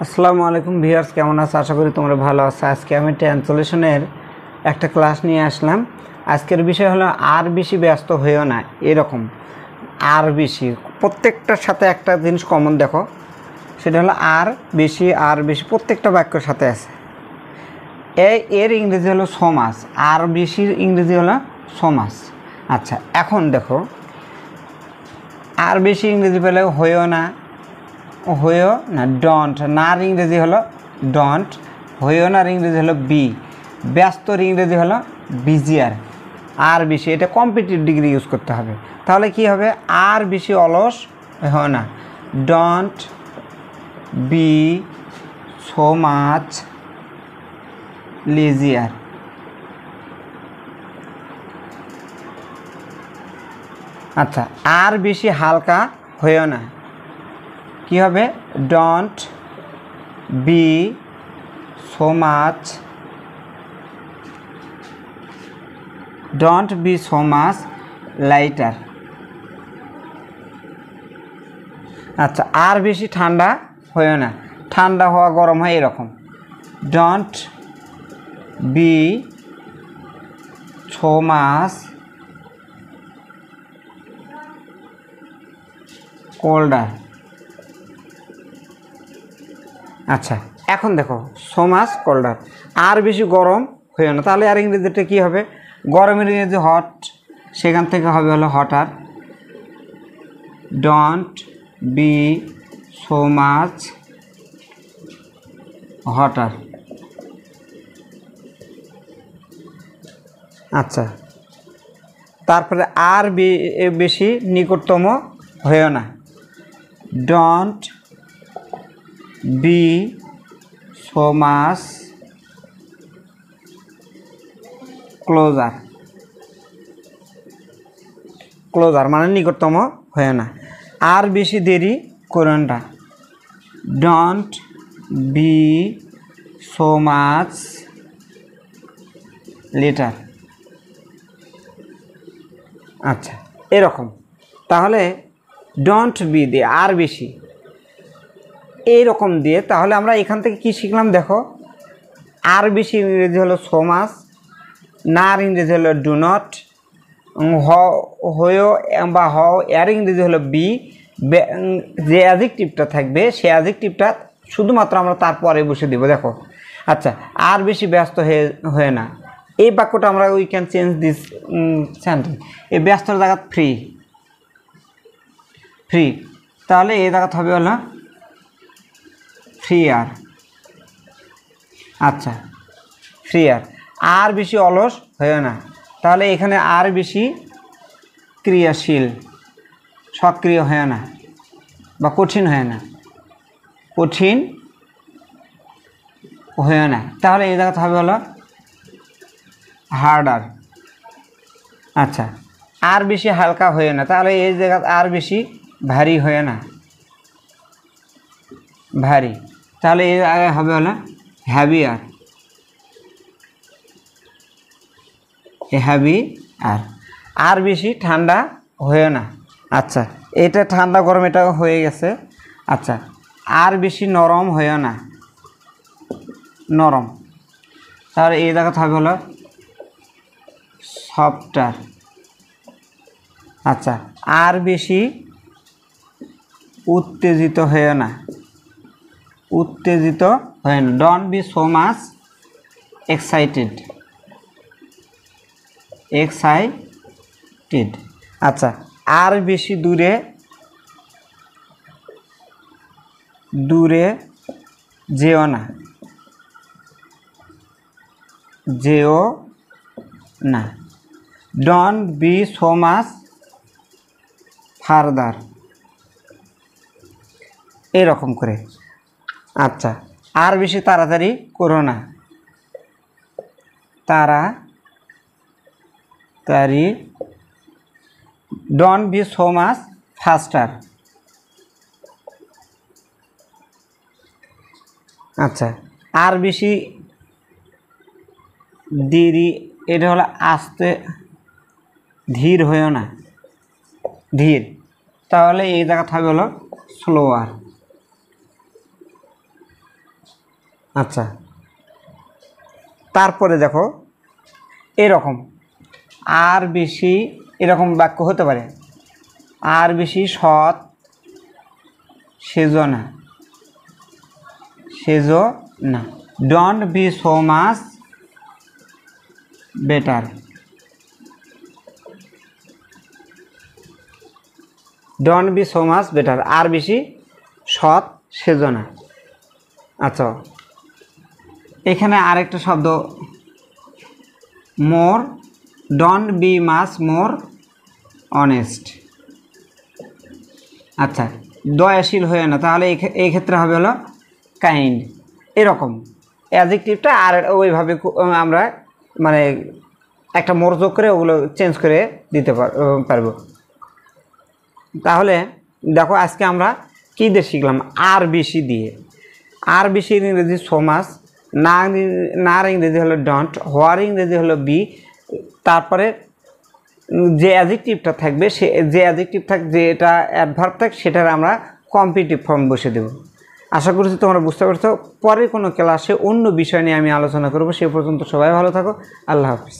আসসালামু আলাইকুম ভিউয়ার্স, কেমন আছো? আশা করি তোমরা ভালো আছো। আজকে আমি ট্রান্সলেশনের একটা ক্লাস নিয়ে আসলাম। আজকের বিষয় হলো আর বেশি ব্যস্ত হইও না। এরকম আর বেশি প্রত্যেকটার সাথে একটা জিনিস কমন দেখো, সেটা হলো আর বেশি প্রত্যেকটা বাক্যের সাথে আছে। এর ইংরেজি হলো সমাস, আর বেশির ইংরেজি হলো সমাস। আচ্ছা, এখন দেখো আর বেশি ইংরেজি পেলে হইও না, ডন্ট। নার ইংরেজি হলো ডন্ট, হইও নার ইংরেজি হলো বি, ব্যস্তর ইংরেজি হলো বিজিয়ার। আর বেশি এটা কম্পিটিটিভ ডিগ্রি ইউজ করতে হবে। তাহলে কি হবে? আর বেশি অলস হইও না, ডন্ট বি সো মাচ লেজিয়ার। আচ্ছা, আর বেশি হালকা হইও না, কি হবে? Don't be so much lighter. আচ্ছা, আর বেশি ঠান্ডা হইও না, ঠান্ডা হওয়া গরম হয় এরকম, don't be so much colder. আচ্ছা, এখন দেখো সো মাচ কোল্ডার, আর বেশি গরম হইও না। তাহলে আর ইংরেজিটা কী হবে? গরমের ইংরেজি হট, সেখান থেকে হবে হলো hotter, don't be so much hotter. আচ্ছা, তারপরে আর বেশি নিকটতম হইও না, don't be so much closer মানে নিকটতম হয় না। আর বেশি দেরি করো না, don't be so much later. আচ্ছা, এরকম। তাহলে ডন্ট বি দিয়ে আর বেশি এইরকম দিয়ে, তাহলে আমরা এখান থেকে কি শিখলাম দেখো? আর বেশি ইংরেজি হলো সো মাচ, নার ইংরেজি হলো ডু নট, হয়েও বা হও এর ইংরেজি হলো বি। যে অ্যাডজেক্টিভটা থাকবে সে অ্যাডজেক্টিভটা শুধুমাত্র আমরা তারপরে বসে দেবো। দেখো, আচ্ছা, আর বেশি ব্যস্ত হয়ে না, এই বাক্যটা আমরা we can change this sentence. এই ব্যস্তর জায়গা ফ্রি, তাহলে এই জায়গাতে হবে হলো ফ্রি আর। আচ্ছা, ফ্রি আর বেশি অলস হয়ে না, তাহলে এখানে আর বেশি ক্রিয়াশীল, সক্রিয় হয় না বা কঠিন হয় না, তাহলে এই জায়গাতে হবে হলো হার্ডার। আচ্ছা, আর বেশি হালকা হয়ে না, তাহলে এই জায়গাতে আর বেশি ভারী হয়ে না, তাহলে এই জায়গায় হবে হলো হ্যাভিয়ার, আর বেশি ঠান্ডা হয়ে না। আচ্ছা, এটা ঠান্ডা গরম এটা হয়ে গেছে। আচ্ছা, আর বেশি নরম হয়ে না, তাহলে এই জায়গাতে হবে হলো সফটার। আচ্ছা, আর বেশি উত্তেজিত হয়ে না, don't be so much excited. আচ্ছা, আর বেশি দূরে যেও না, don't be so much further, এরকম করে। আচ্ছা, আর বেশি তাড়াতাড়ি করো না, ডন্ট বি সো মাচ ফাস্টার। আচ্ছা, আর বেশি দেরি, এটা হলো আস্তে, ধীর হয়েও না, তাহলে এই জায়গা থাকবে হলো স্লোয়ার। আচ্ছা, তারপরে দেখো এরকম আর বেশি এরকম বাক্য হতে পারে, আর বেশি সৎ সেজো না, সেজো না। Don't be so much better, don't be so much better, আর বেশি সৎ সেজো না। আচ্ছা, এখানে আরেকটা শব্দ more, don't be much more honest. আচ্ছা, দয়াশীল হয়ে না, তাহলে এই ক্ষেত্রে হবে হলো কাইন্ড। এরকম অ্যাডজেক্টিভটা আর ওইভাবে আমরা মানে একটা মোর যোগ করে ওগুলো চেঞ্জ করে দিতে পারবো। তাহলে দেখো আজকে আমরা কী দিয়ে শিখলাম, আর বেশি দিয়ে। আর বেশির ইংরেজি সো মাচ, নার ইংরেজি হলো ডন্ট, হোয়ার ইংরেজি হলো বি, তারপরে যে অ্যাডজেক্টিভটা থাকবে সে যে অ্যাডজেক্টিভ যেটা অ্যাডভার্ব থাকবে সেটার আমরা কম্পিটিটিভ ফর্ম বসে দেব। আশা করছি তোমরা বুঝতে পারছো। পরে কোনো ক্লাসে অন্য বিষয় নিয়ে আমি আলোচনা করব। সে পর্যন্ত সবাই ভালো থাকো। আল্লাহ হাফিজ।